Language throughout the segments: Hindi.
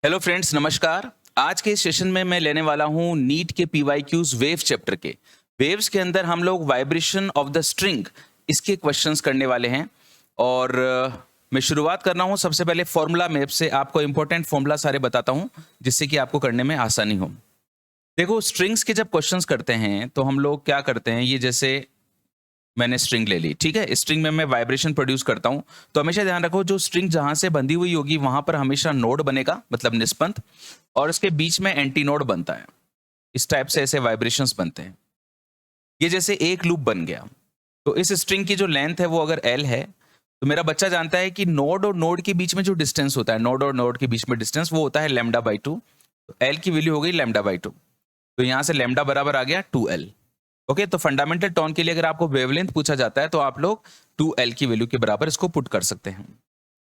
हेलो फ्रेंड्स, नमस्कार। आज के इस सेशन में मैं लेने वाला हूं नीट के पीवाईक्यूज वेव चैप्टर के। वेव्स के अंदर हम लोग वाइब्रेशन ऑफ द स्ट्रिंग इसके क्वेश्चंस करने वाले हैं। और मैं शुरुआत कर रहा हूं सबसे पहले फॉर्मूला मैप से। आपको इंपॉर्टेंट फॉर्मूला सारे बताता हूं जिससे कि आपको करने में आसानी हो। देखो, स्ट्रिंग्स के जब क्वेश्चंस करते हैं तो हम लोग क्या करते हैं, ये जैसे मैंने स्ट्रिंग ले ली, ठीक है। स्ट्रिंग में मैं वाइब्रेशन प्रोड्यूस करता हूं, तो हमेशा ध्यान रखो जो स्ट्रिंग जहां से बंधी हुई होगी वहां पर हमेशा नोड बनेगा, मतलब निष्पंद, और इसके बीच में एंटी नोड बनता है। इस टाइप से ऐसे वाइब्रेशंस बनते हैं। ये जैसे एक लूप बन गया, तो इस स्ट्रिंग की जो लेंथ है वो अगर एल है, तो मेरा बच्चा जानता है कि नोड और नोड के बीच में जो डिस्टेंस होता है, नोड और नोड के बीच में डिस्टेंस, वो होता है λ/2। तो एल की वैल्यू हो गई λ/2, तो यहां से लैम्डा बराबर आ गया 2l। ओके, तो फंडामेंटल टोन के लिए अगर आपको वेवलेंथ पूछा जाता है तो आप लोग 2l की वैल्यू के बराबर इसको पुट कर सकते हैं।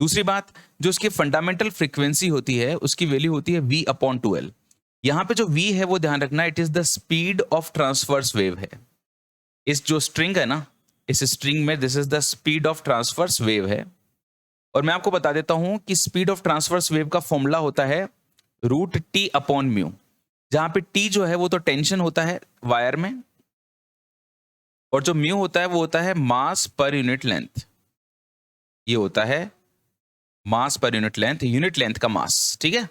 दूसरी बात, जो इसकी फंडामेंटल फ्रीक्वेंसी होती है उसकी वैल्यू होती है v/2l। यहां पे जो v है वो ध्यान रखना, it is the speed of transverse wave है। इस जो स्ट्रिंग है ना, इस स्ट्रिंग में this is the speed of transverse wave है। और मैं आपको बता देता हूं कि स्पीड ऑफ ट्रांसवर्स वेव का फॉर्मूला होता है √T/μ, जहां पे T जो है वो तो टेंशन होता है वायर में, और जो म्यू होता है वो होता है मास पर यूनिट लेंथ। ये होता है मास पर यूनिट लेंथ का मास, ठीक है।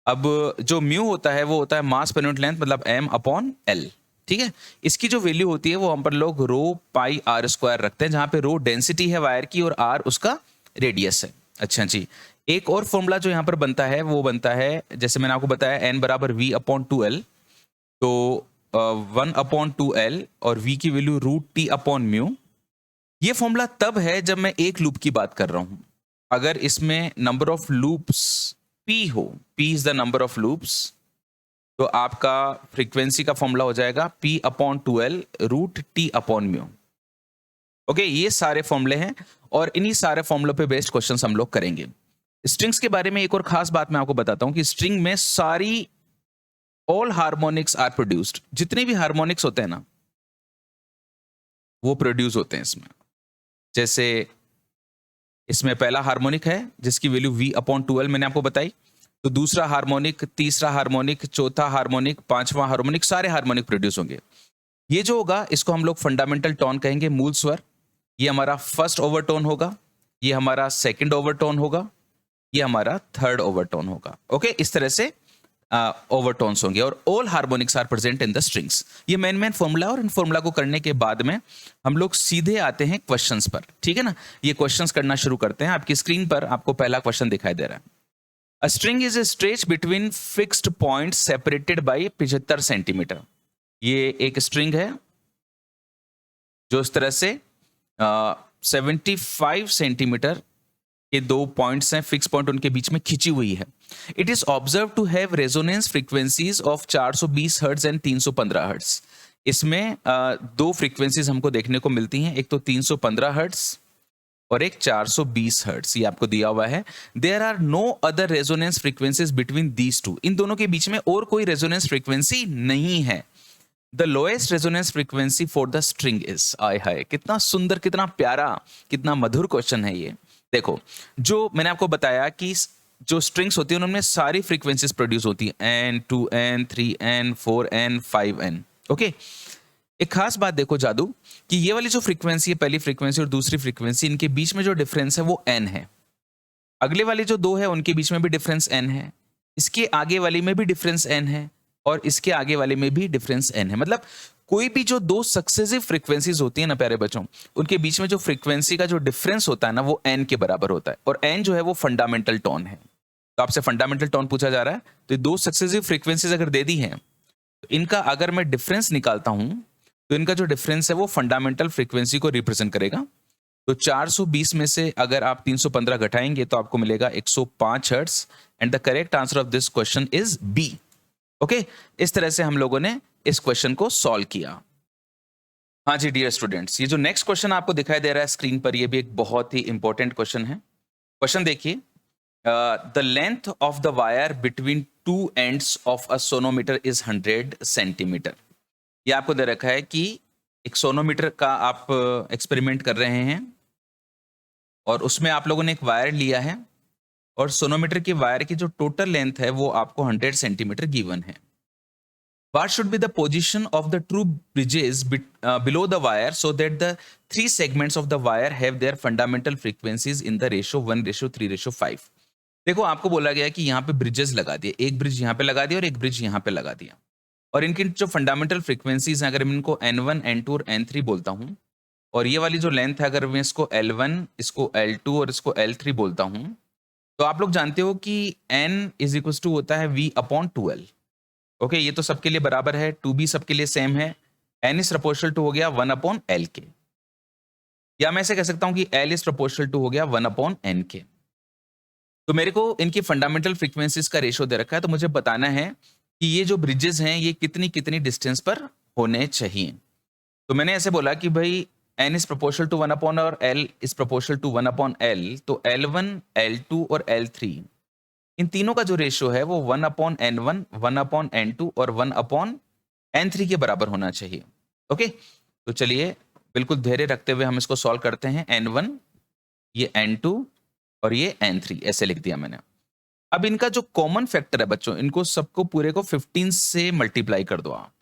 अब जो म्यू होता है वो होता है मास पर यूनिट लेंथ, मतलब m/l, ठीक है। इसकी जो वैल्यू होती है वो हम पर लोग ρ/r² रखते हैं, जहां पे रो डेंसिटी है वायर की और r उसका रेडियस है। अच्छा जी, एक और फॉर्मूला जो यहाँ पर बनता है वो बनता है, जैसे मैंने आपको बताया, n बराबर v/2l। तो 1/2l और v की वैल्यू √T/μ। ये फॉर्मूला तब है जब मैं एक लूप की बात कर रहा हूं। अगर इसमें नंबर ऑफ लूप्स p हो, p is the number of loops, तो आपका फ्रीक्वेंसी का फॉर्मूला हो जाएगा p/2l √T/μ। ओके, ये सारे फॉर्मूले हैं और इन्हीं सारे फॉर्मूलों पे बेस्ड क्वेश्चंस हम लोग करेंगे। स्ट्रिंग्स के बारे में एक और खास बात मैं आपको बताता हूं कि स्ट्रिंग में सारी ऑल हार्मोनिक्स आर प्रोड्यूस्ड। जितने भी हार्मोनिक्स होते हैं ना वो प्रोड्यूस होते हैं इसमें। जैसे इसमें पहला हार्मोनिक है जिसकी वैल्यू v/2l मैंने आपको बताई, तो दूसरा हार्मोनिक, तीसरा हार्मोनिक, चौथा हार्मोनिक, पांचवा हार्मोनिक, सारे हार्मोनिक प्रोड्यूस होंगे। ये जो होगा इसको हम लोग फंडामेंटल टोन कहेंगे, मूल स्वर। ये हमारा फर्स्ट ओवरटोन होगा, ये हमारा सेकंड ओवरटोन होगा, ये हमारा थर्ड ओवरटोन होगा। ओके, इस तरह से ओवरटोन्स होंगे और all harmonics are present in the strings. ये मेन फॉर्मूला, और इन फॉर्मूला को करने के बाद में हम लोग सीधे आते हैं क्वेश्चंस पर, ठीक है ना। ये क्वेश्चंस करना शुरू करते हैं। आपकी स्क्रीन पर आपको पहला क्वेश्चन दिखाई दे रहा है। A string is stretch between fixed point separated by 75 centimetre. ये एक स्ट्रिंग है जो इस तरह से 75 सेंटीमीटर के दो पॉइंट्स हैं, फिक्स पॉइंट उनके बीच में खिंची हुई है। It is observe to have resonance frequencies of 420 hertz and 315 hertz. इसमें दो फ्रीक्वेंसीज हमको देखने को मिलती हैं, एक तो 315 हर्ट्ज और एक 420 हर्ट्ज। ये आपको दिया हुआ है। There are no other resonance frequencies between these two. इन दोनों के बीच में और कोई रेजोनेंस फ्रीक्वेंसी नहीं है। The lowest resonance frequency for the string is. आय हाय, कितना सुंदर, कितना प्यारा, कितना मधुर क्वेश्चन है ये। देखो, जो मैंने आपको बताया कि जो स्ट्रिंग्स होती है उनमें सारी फ्रीक्वेंसीज प्रोड्यूस होती है, n 2n 3n 4n 5n। Okay, एक खास बात देखो जादू, कि ये वाली जो फ्रीक्वेंसी है, पहली फ्रीक्वेंसी और दूसरी फ्रीक्वेंसी, इनके बीच में जो डिफरेंस है वो n है। अगले वाली जो दो है उनके बीच में भी डिफरेंस n है, इसके आगे वाली में भी डिफरेंस n है, और इसके आगे वाले में भी डिफरेंस n है। मतलब कोई भी जो दो सक्सेसिव फ्रीक्वेंसीज होती है ना प्यारे बच्चों, उनके बीच में जो फ्रीक्वेंसी का जो डिफरेंस होता है ना वो n के बराबर होता है, और n जो है वो फंडामेंटल टोन है। तो आपसे फंडामेंटल टोन पूछा जा रहा है, तो दो सक्सेसिव फ्रीक्वेंसीज अगर दे दी हैं तो इनका अगर मैं डिफरेंस निकालता हूं तो इनका जो डिफरेंस है वो फंडामेंटल फ्रीक्वेंसी को रिप्रेजेंट करेगा। तो 420 में से अगर आप 315 घटाएंगे तो आपको मिलेगा 105 hertz, and the correct answer of this question is B. Okay, इस तरह से हम लोगों ने इस क्वेश्चन को सॉल्व किया। हाँ जी डियर स्टूडेंट्स, ये जो नेक्स्ट क्वेश्चन आपको दिखाई दे रहा है स्क्रीन पर, ये भी एक बहुत ही इंपॉर्टेंट क्वेश्चन है। क्वेश्चन देखिए, the length of the wire between two ends of a sonometer is 100 centimetre. ये आपको दे रखा है कि एक सोनोमीटर का आप एक्सपेरिमेंट कर रहे हैं और उसमें आप लोगों ने एक वायर लिया है और सोनोमीटर के वायर की जो टोटल लेंथ है वो आपको 100 सेंटीमीटर गिवन है। What should be the position of the two bridges below the wire so that the three segments of the wire have their fundamental frequencies in the ratio 1:3:5? देखो आपको बोला गया कि यहाँ पे ब्रिजेस लगा दिए, एक ब्रिज यहाँ पे लगा दिया और एक ब्रिज यहाँ पे लगा दिया, और इनकी जो फंडामेंटल फ्रीक्वेंसीज हैं अगर मैं इनको N1, N2 और N3 बोलता हूँ, और ये वाली जो लेंथ है अगर मैं इसको L1, इसको L2 और इसको L3 बोलता हूँ, तो आप लोग जानते हो कि N इज इक्वल टू होता है V/2L। ओके, ये तो सबके लिए बराबर है, 2b सबके लिए सेम है, n इज प्रोपोर्शनल टू हो गया 1/L के, या मैं ऐसे कह सकता हूं कि L इज प्रोपोर्शनल टू हो गया 1/N के। तो मेरे को इनकी फंडामेंटल फ्रीक्वेंसीज का रेशियो दे रखा है, तो मुझे बताना है कि ये जो ब्रिजेस हैं ये कितनी कितनी डिस्टेंस पर होने चाहिए। तो मैंने ऐसे बोला कि भाई n इज प्रोपोर्शनल टू 1/, और L is proportional to 1/L, तो L1, L2 और L3 इन तीनों का जो रेशियो है वो 1/N1, 1/N2 और 1/N3 के बराबर होना चाहिए। ओके, तो चलिए बिल्कुल धैर्य रखते हुए हम इसको सॉल्व करते हैं। N1, ये N2 और ये N3 ऐसे लिख दिया मैंने। अब इनका जो कॉमन फैक्टर है बच्चों, इनको सबको पूरे को 15 से मल्टीप्लाई कर दो आप।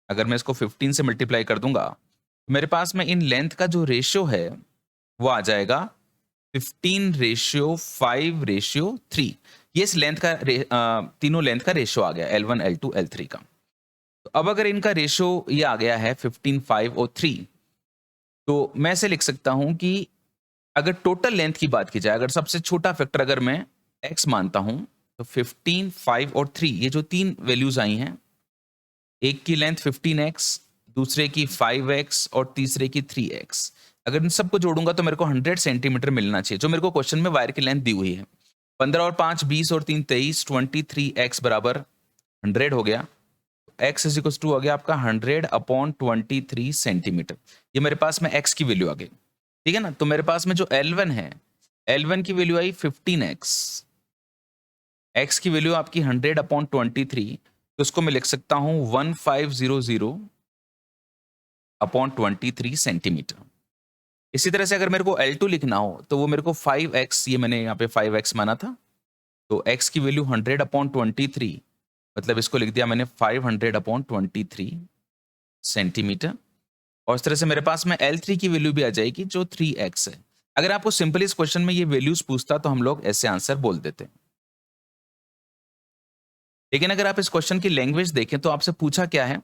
अगर मैं इसको 15 से मल्टीप्लाई कर दूंगा तो मेरे पास में इन लेंथ का जो रेशियो है वो आ जाएगा 15:5:3। ये इस लेंथ का तीनों लेंथ का रेशियो आ गया, L1, L2, L3 का। तो अब अगर इनका रेशियो ये आ गया है 15, 5 और 3, तो मैं ऐसे लिख सकता हूं कि अगर टोटल लेंथ की बात की जाए, अगर सबसे छोटा फैक्टर अगर मैं x मानता हूं, तो 15, 5 और 3 ये जो तीन वैल्यूज आई हैं, एक की लेंथ 15x, दूसरे की 5x और तीसरे की 3x, अगर इन सबको जोड़ूंगा तो मेरे को 100 सेंटीमीटर मिलना चाहिए, जो मेरे को क्वेश्चन में वायर की लेंथ दी हुई है। 15 और 5 20 और 3 23, 23x बराबर 100 हो गया। x इज इक्वल टू हो गया आपका 100/23 सेंटीमीटर। ये मेरे पास में x की वैल्यू आ गई, ठीक है ना। तो मेरे पास में जो L1 है, L1 की वैल्यू आई 15x, x की वैल्यू आपकी 100/23, तो उसको मैं लिख सकता हूं 1500/23 सेंटीमीटर। इसी तरह से अगर मेरे को L2 लिखना हो तो वो मेरे को 5x, ये मैंने यहाँ पे 5x माना था, तो x की वैल्यू 100/23, मतलब इसको लिख दिया मैंने 500/23 सेंटीमीटर। और इस तरह से मेरे पास में L3 की वैल्यू भी आ जाएगी जो 3x है। अगर आपको सिंपली इस क्वेश्चन में ये वैल्यूज पूछता तो हम लोग ऐसे आंसर बोल देते, लेकिन अगर आप इस क्वेश्चन की लैंग्वेज देखें तो आपसे पूछा क्या है,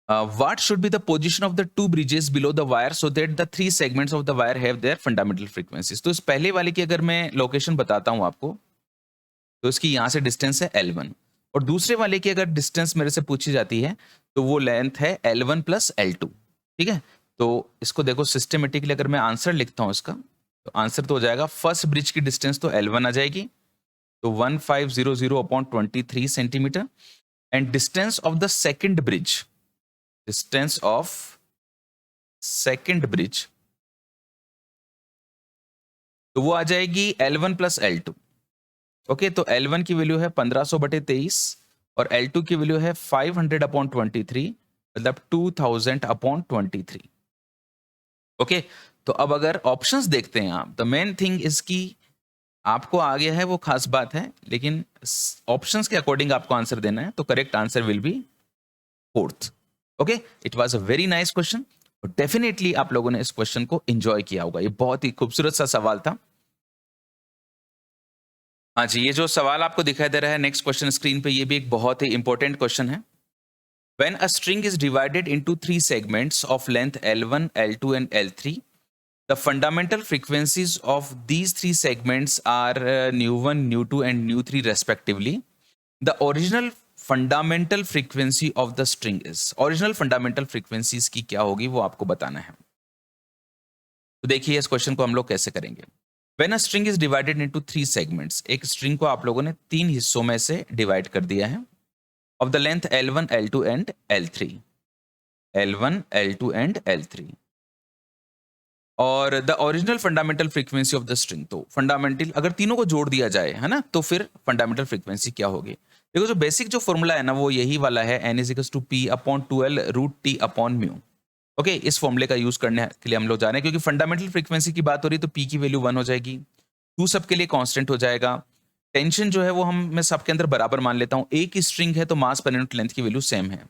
what should be the position of the two bridges below the wire so that the three segments of the wire have their fundamental frequencies। तो इस पहले वाले की अगर मैं लोकेशन बताता हूं आपको, तो इसकी यहां से डिस्टेंस है L1, और दूसरे वाले की अगर डिस्टेंस मेरे से पूछी जाती है तो वो लेंथ है L1 + L2, ठीक है। तो इसको देखो सिस्टमेटिकली अगर मैं आंसर लिखता हूं इसका, तो आंसर तो हो जाएगा फर्स्ट ब्रिज की डिस्टेंस तो L1 आ जाएगी, तो 1500/23 centimetre, and distance of the second bridge, distance of second bridge, तो वो आ जाएगी L1 + L2। ओके, तो L1 की वैल्यू है 1500/23 और L2 की वैल्यू है 500/23, मतलब 2000/23। ओके, तो अब अगर ऑप्शंस देखते हैं आप, द मेन थिंग इसकी आपको आ गया है वो खास बात है, लेकिन ऑप्शंस के अकॉर्डिंग आपको आंसर देना है, तो correct answer will be 4th। Okay, it was a very nice question, और डेफिनेटली आप लोगों ने इस क्वेश्चन को एंजॉय किया होगा। ये बहुत ही खूबसूरत सा सवाल था। हाँ जी, ये जो सवाल आपको दिखाई दे रहा है नेक्स्ट क्वेश्चन स्क्रीन पे, ये भी एक बहुत ही इंपॉर्टेंट क्वेश्चन है। When a string is divided into 3 segments of length L1, L2 and L3, the fundamental frequencies of these 3 segments are nu1, nu2 and nu3 respectively. The original fundamental frequency of the string is, original fundamental frequencies की क्या होगी वो आपको बताना है। तो देखिए इस क्वेश्चन को हम लोग कैसे करेंगे। When a string is divided into 3 segments, एक स्ट्रिंग को आप लोगों ने 3 हिस्सों में से डिवाइड कर दिया है, of the length L1, L2 and L3, L1, L2 and L3, और the original fundamental frequency of the string, तो फंडामेंटल अगर तीनों को जोड़ दिया जाए है ना, तो फिर फंडामेंटल फ्रीक्वेंसी क्या होगी। देखो जो बेसिक जो फॉर्मूला है ना वो यही वाला है, n = p/2l√t/μ। ओके, इस फॉर्मूले का यूज करने के लिए हम लोग जा रहे हैं, क्योंकि फंडामेंटल फ्रीक्वेंसी की बात हो रही है तो p की वैल्यू 1 हो जाएगी, टू सबके लिए कांस्टेंट हो जाएगा। टेंशन जो है वो मैं सबके अंदर बराबर मान लेता हूँ। एक ही स्ट्रिंग है तो मास पर यूनिट लेंथ की वैल्यू सेम है।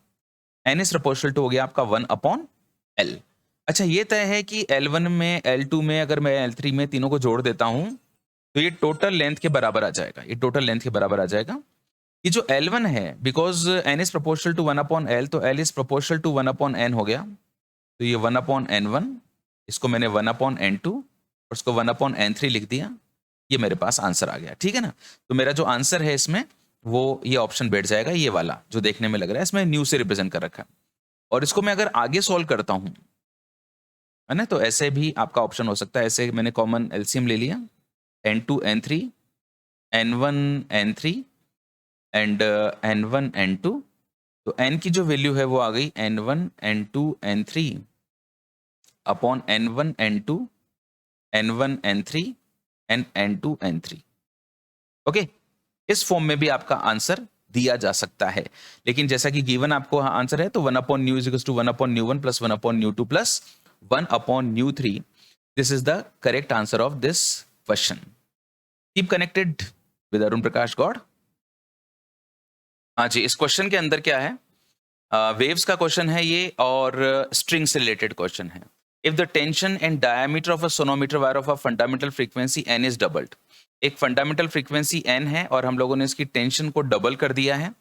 एन इज प्रोपोर्शनल टू हो गया आपका 1/L। अच्छा, ये तय है कि L1 में, L2 में, अगर मैं L3 में तीनों को जोड़ देता हूं तो ये टोटल लेंथ के बराबर आ जाएगा। ये टोटल लेंथ के बराबर आ जाएगा। ये जो L1 है, because n is proportional to 1/L, तो L is proportional to 1/n हो गया। तो ये 1/n1, इसको मैंने 1/n2 और उसको 1/n3 लिख दिया। ये मेरे पास आंसर आ गया, ठीक है ना। तो मेरा जो आंसर है इसमें वो ये ऑप्शन बैठ जाएगा, ये वाला जो देखने में लग रहा है, इसमें न्यू से रिप्रेजेंट कर रखा है। और इसको मैं अगर आगे सॉल्व करता हूं, है ना, तो ऐसे भी आपका ऑप्शन हो सकता है। ऐसे मैंने कॉमन एलसीएम ले लिया, n2 n3 n1 n3 and n1 n2। तो n की जो वैल्यू है वो आ गई n1 n2 n3 upon n1 n2 n1 n3 and n2 n3। Okay, इस फॉर्म में भी आपका आंसर दिया जा सकता है। लेकिन जैसा कि गिवन आपको आंसर है, तो 1/nu is equals to 1/nu1 plus 1/nu2 plus 1/nu3। This is the correct answer of this question. Keep connected with Arun Prakash Gaur. हाँ जी, इस क्वेश्चन के अंदर क्या है, वेव्स का क्वेश्चन है ये, और स्ट्रिंग से रिलेटेड क्वेश्चन है। If the tension and diameter of a sonometer wire of a fundamental frequency n is doubled. एक फंडामेंटल फ्रीक्वेंसी n है और हम लोगों ने इसकी टेंशन को डबल कर दिया है,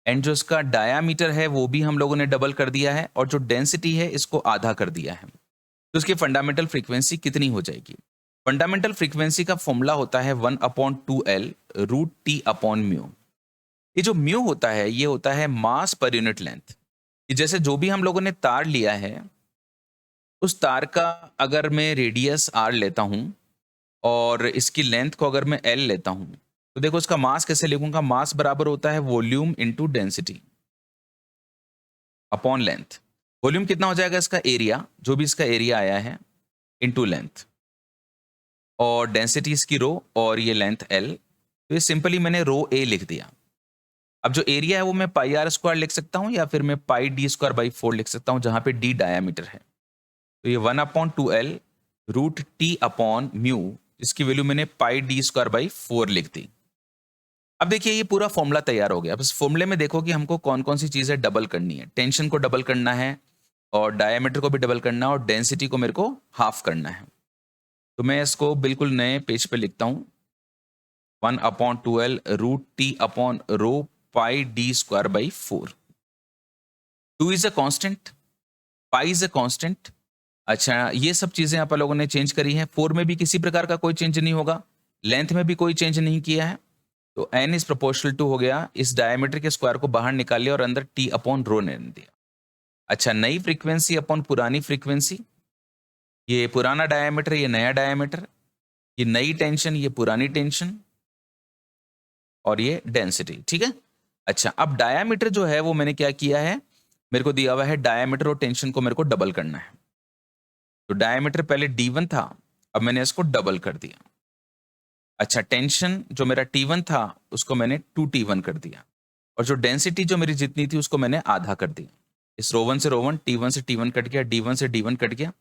एंड जो इसका डायामीटर है वो भी हम लोगों ने डबल कर दिया है, और जो डेंसिटी है इसको आधा कर दिया है। तो इसकी फंडामेंटल फ्रीक्वेंसी कितनी हो जाएगी? फंडामेंटल फ्रीक्वेंसी का फॉर्मूला होता है 1/2L root T upon mu. ये जो म्यू होता है ये होता है मास पर यूनिट लेंथ। जैसे जो भी हम लोगों ने तार लिया है, उस तार का अगर मैं रेडियस r लेता हूं और इसकी लेंथ को अगर मैं l लेता हूं, तो देखो इसका मास कैसे लिखूंगा। मास बराबर होता है volume into density upon length. Volume कितना हो जाएगा? इसका एरिया, जो भी इसका एरिया आया है, इनटू लेंथ, और डेंसिटी इसकी रो, और ये लेंथ l। तो ये सिंपली मैंने रो a लिख दिया। अब जो एरिया है वो मैं पाई r स्क्वायर लिख सकता हूं, या फिर मैं पाई d स्क्वायर बाई 4 लिख सकता हूं, जहां पे d डायामीटर है। तो ये 1/2L root T upon mu, इसकी वैल्यू मैंने पाई d स्क्वायर बाई 4 लिख दी। अब देखिए ये पूरा फॉर्मूला तैयार हो गया। अब इस फॉर्मूले में देखो कि हमको कौन कौन सी चीजें डबल करनी है। टेंशन को डबल करना है, और डायमीटर को भी डबल करना है, और डेंसिटी को मेरे को हाफ करना है। तो मैं इसको बिल्कुल नए पेज पे लिखता हूं, 1/2L root T upon rho pi d square by 4। 2 is a constant, pi is a constant. अच्छा, ये सब चीजें आप लोगों ने चेंज करी हैं। 4 में भी किसी प्रकार का कोई चेंज नहीं होगा, लेंथ में भी कोई चेंज नहीं किया है। तो n इज प्रोपोर्शनल टू हो गया, इस डायमीटर के स्क्वायर को बाहर निकाल लिया और अंदर t अपॉन रो ने दिया। अच्छा, नई फ्रीक्वेंसी अपॉन पुरानी फ्रीक्वेंसी, ये पुराना डायमीटर, ये नया डायमीटर, ये नई टेंशन, ये पुरानी टेंशन, और ये डेंसिटी, ठीक है। अच्छा, अब डायमीटर जो है वो मैंने क्या किया है, मेरे को दिया हुआ है डायमीटर और टेंशन को मेरे को डबल करना है। तो डायमीटर पहले d1 था, अब मैंने इसको डबल कर दिया। अच्छा, टेंशन जो मेरा t1 था उसको मैंने 2t1 कर दिया, और जो डेंसिटी जो मेरी जितनी थी उसको मैंने आधा कर दिया। इस रो1 से रो1, t1 से t1 कट गया, d1 से d1 कट गया,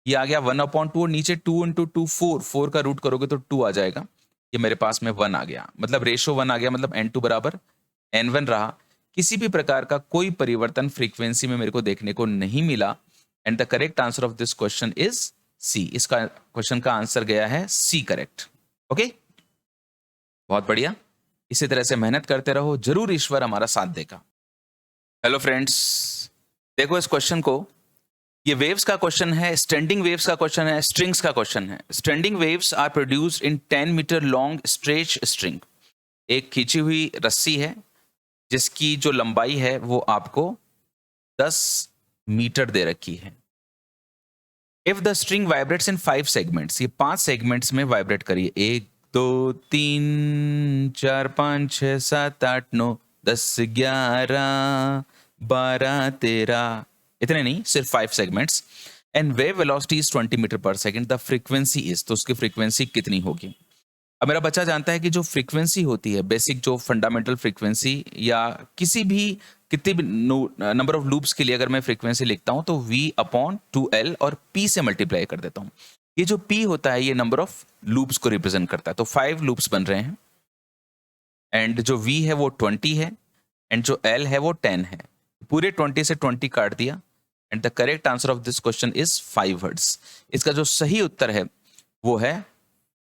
ये आ गया 1/2, और नीचे 2 × 2 4 का रूट करोगे तो 2 आ जाएगा। ये मेरे पास में 1 आ गया, मतलब रेशो 1 आ गया, मतलब n2 बराबर n1 रहा। किसी भी प्रकार का कोई परिवर्तन फ्रीक्वेंसी में मेरे को देखने को नहीं मिला, and the correct answer of this question is C. इसका क्वेश्चन का आंसर गया है सी, करेक्ट। ओके, बहुत बढ़िया। इसी तरह से मेहनत करते रहो, जरूर ईश्वर हमारा साथ देगा। हेलो फ्रेंड्स, देखो इस क्वेश्चन को, ये वेव्स का क्वेश्चन है, स्टैंडिंग वेव्स का क्वेश्चन है, स्ट्रिंग्स का क्वेश्चन है। Standing waves are produced in 10 metre long stretch string. एक खींची हुई रस्सी है जिसकी जो लंबाई है वो आपको 10 मीटर दे रखी है। If the string vibrates in 5 segments, ये 5 सेगमेंट्स में वाइब्रेट करिए। 1 2 3 4 5 6 7 8 9 10 11 12 13, इतने नहीं, सिर्फ 5 segments. And wave velocity is 20 metre per second, the frequency is, तो उसकी फ्रीक्वेंसी कितनी होगी? अब मेरा बच्चा जानता है कि जो फ्रीक्वेंसी होती है, बेसिक जो फंडामेंटल फ्रीक्वेंसी, या किसी भी कितनी भी नंबर ऑफ लूप्स के लिए अगर मैं फ्रीक्वेंसी लिखता हूं तो v/2L और p से मल्टीप्लाई कर देता हूं। ये जो p होता है ये नंबर ऑफ लूप्स को रिप्रेजेंट करता है, तो 5 लूप्स बन रहे हैं, एंड जो v है वो 20 है, एंड जो l है वो 10 है। पूरे 20 से 20 काट दिया, and the correct answer of this question is 5 hertz. इसका जो सही उत्तर है वो है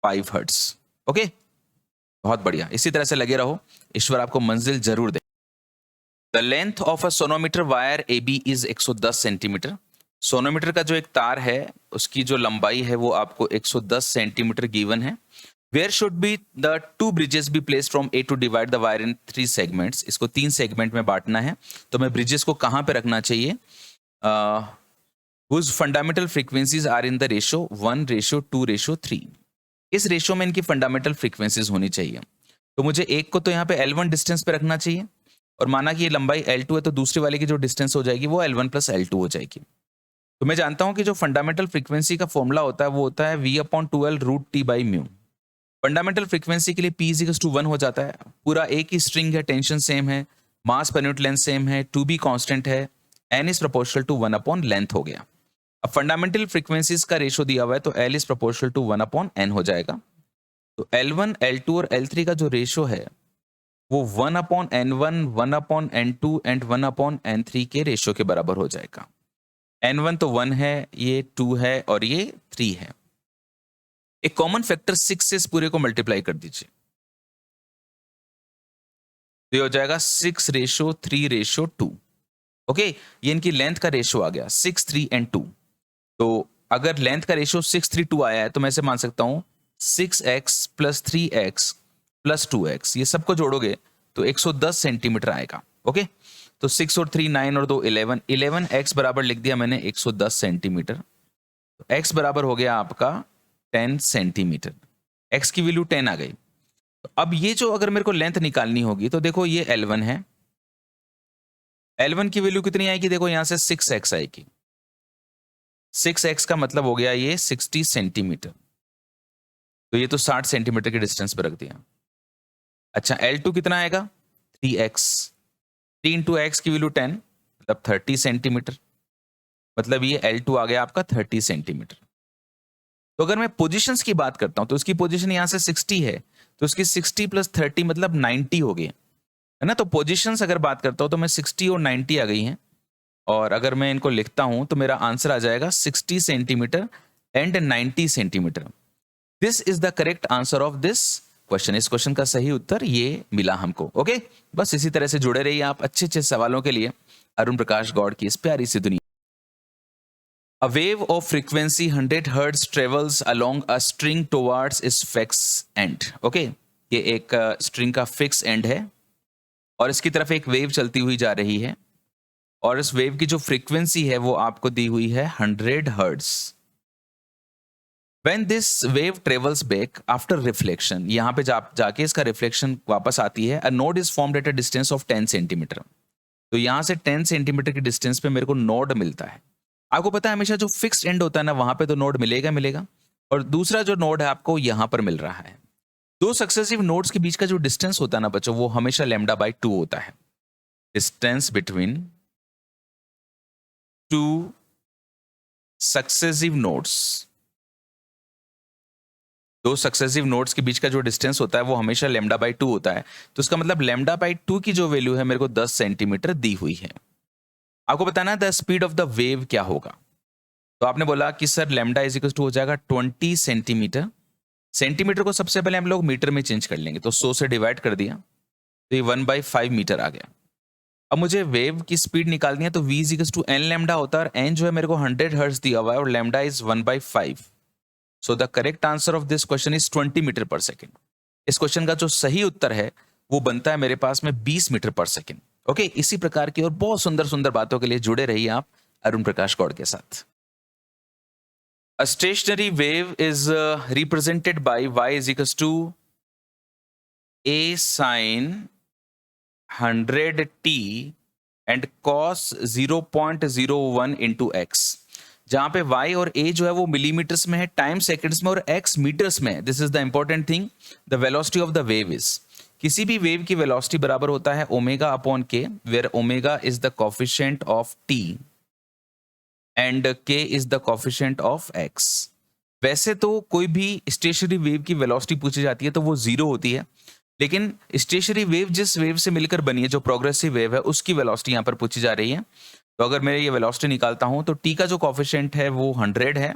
5 हर्ट्ज। ओके, बहुत बढ़िया, इसी तरह से लगे रहो, ईश्वर आपको मंजिल जरूर दे। The length of a sonometer wire A B is 110 centimetre. Sonometer का जो एक तार है उसकी जो लंबाई है वो आपको 110 सेंटीमीटर गिवन है। Where should be the 2 bridges be placed from A to divide the wire in 3 segments. इसको 3 सेगमेंट में बांटना है, तो मैं ब्रिजेस को कहाँ पे रखना चाहिए? whose fundamental frequencies are in the ratio 1:2:3। इस रेशियो में इनकी फंडामेंटल फ्रीक्वेंसीज होनी चाहिए। तो मुझे एक को तो यहाँ पे L1 डिस्टेंस पे रखना चाहिए, और माना कि ये लंबाई L2 है तो दूसरी वाले की जो डिस्टेंस हो जाएगी वो L1 प्लस L2 हो जाएगी। तो मैं जानता हूं कि जो फंडामेंटल फ्रीक्वेंसी का फॉर्मूला होता है वो होता है V/2L√T/μ। फंडामेंटल फ्रीक्वेंसी के लिए P = 1 हो जाता है। पूरा एक ही स्ट्रिंग है, टेंशन सेम है, मास पर यूनिट लेंथ सेम है, 2B कांस्टेंट है, N इज प्रोपोर्शनल टू 1/लेंथ हो गया। अब फंडामेंटल फ्रीक्वेंसीज का रेशियो दिया हुआ है तो L is proportional to 1/n हो जाएगा। तो L1, L2 और L3 का जो रेशियो है वो 1/n1, 1/n2 एंड 1/n3 के रेशियो के बराबर हो जाएगा। n1 तो 1 है, ये 2 है और ये 3 है। एक कॉमन फैक्टर 6 से इस पूरे को मल्टीप्लाई कर दीजिए, तो ये हो जाएगा 6:3:2। ओके, ये इनकी लेंथ का रेशियो आ गया 6, 3 एंड 2। तो अगर लेंथ का रेशियो 6, 3, 2 आया है तो मैं इसे मान सकता हूं 6x + 3x + 2x, ये सबको जोड़ोगे तो 110 सेंटीमीटर आएगा। ओके, तो 6 और 3 9 और 2 11, 11x बराबर लिख दिया मैंने 110 सेंटीमीटर। तो x बराबर हो गया आपका 10 सेंटीमीटर। x की वैल्यू 10 आ गई। तो अब ये जो अगर मेरे को लेंथ निकालनी होगी तो देखो ये L1 है, L1 की वैल्यू कितनी आएगी? देखो यहां से 6x आएगी। 6x का मतलब हो गया ये 60 सेंटीमीटर। तो ये तो 60 सेंटीमीटर के डिस्टेंस पर रख दिया। अच्छा, L2 कितना आएगा? 3x। 3 × x की वैल्यू 10, मतलब 30 सेंटीमीटर। मतलब ये L2 आ गया आपका 30 सेंटीमीटर। तो अगर मैं पोजीशंस की बात करता हूं तो उसकी पोजीशन यहां से 60 है, तो उसकी 60 + 30 मतलब 90 हो गई, है ना। तो पोजीशंस अगर बात करता हूं तो मैं 60 और 90 आ गई हैं, और अगर मैं इनको लिखता हूं तो मेरा आंसर आ जाएगा 60 centimetre and 90 centimetre. This is the correct answer of this question. इस क्वेश्चन का सही उत्तर ये मिला हमको। ओके, बस इसी तरह से जुड़े रहिए आप अच्छे अच्छे सवालों के लिए अरुण प्रकाश गौड़ की इस प्यारी सी दुनिया। A wave of frequency 100 Hz travels along a string towards its fixed end. Okay, ये एक स्ट्रिंग का फिक्स एंड है और इसकी तरफ एक वेव चलती हुई जा रही है, और इस वेव की जो फ्रीक्वेंसी है वो आपको दी हुई है 100 hertz. When this wave travels back after reflection, यहाँ पे जाके इसका रिफ्लेक्शन वापस आती है, a node is formed at a distance of 10 centimetre. तो यहाँ से 10 सेंटीमीटर की डिस्टेंस पे मेरे को नोड मिलता है। आपको पता है हमेशा जो फिक्स्ड एंड होता है ना वहां पे तो नोड मिलेगा, और दूसरा जो नोड है आपको यहां पर मिल रहा है। दो सक्सेसिव नोड्स के बीच का जो डिस्टेंस होता है ना बच्चों, वो हमेशा λ/2 होता है। Distance between two successive nodes, दो सक्सेसिव नोड्स के बीच का जो डिस्टेंस होता है वो हमेशा λ/2 होता है। तो इसका मतलब λ/2 की जो वैल्यू है मेरे को 10 सेंटीमीटर दी हुई है। आपको बताना है the speed of the wave क्या होगा। तो आपने बोला कि सर λ = हो जाएगा 20 सेंटीमीटर। सेंटीमीटर को सबसे पहले हम लोग मीटर में चेंज कर लेंगे, तो 100 से डिवाइड कर दिया तो ये 1/5 मीटर आ गया। अब मुझे वेव की स्पीड निकालनी है, तो v = n λ होता है, और n जो है मेरे को 100 हर्ट्ज दिया हुआ है और λ is 1/5। So the correct answer of this question is 20 metre per second. इस क्वेश्चन का जो सही उत्तर है वो बनता है मेरे पास में 20 मीटर पर सेकेंड। ओके, इसी प्रकार की और बहुत सुंदर सुंदर बातों के लिए जुड़े रहिए आप अरुण प्रकाश गौड़ के साथ। A stationary wave is represented by y = a sin 100t and cos 0.01 into x, जहां पे y और a जो है वो मिलीमीटर्स में है, टाइम सेकंड्स में, और x मीटर्स में है। This is the important thing, the velocity of the wave is, किसी भी वेव की वेलोसिटी बराबर होता है ω/k, where ω is the coefficient of t and k is the coefficient of x. वैसे तो कोई भी स्टेशनरी वेव की वेलोसिटी पूछी जाती है तो वो 0 होती है, लेकिन स्टेशनरी वेव जिस वेव से मिलकर बनी है, जो प्रोग्रेसिव वेव है, उसकी वेलोसिटी यहाँ पर पूछी जा रही है। तो अगर मैं ये वेलोसिटी निकालता हूँ तो टी का जो कोएफिशिएंट है वो 100 है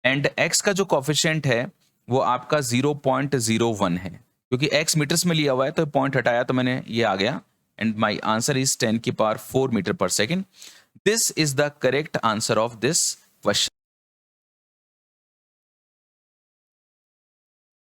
एंड एक्स का जो कोएफिशिएंट है वो आपका 0.01 है। क्योंकि एक्स मीटर्स में लिया हुआ है तो पॉइंट हटाया तो मैंने ये आ गया एंड माय आंसर इज 10 की पावर 4 मीटर पर second. This is the correct answer of this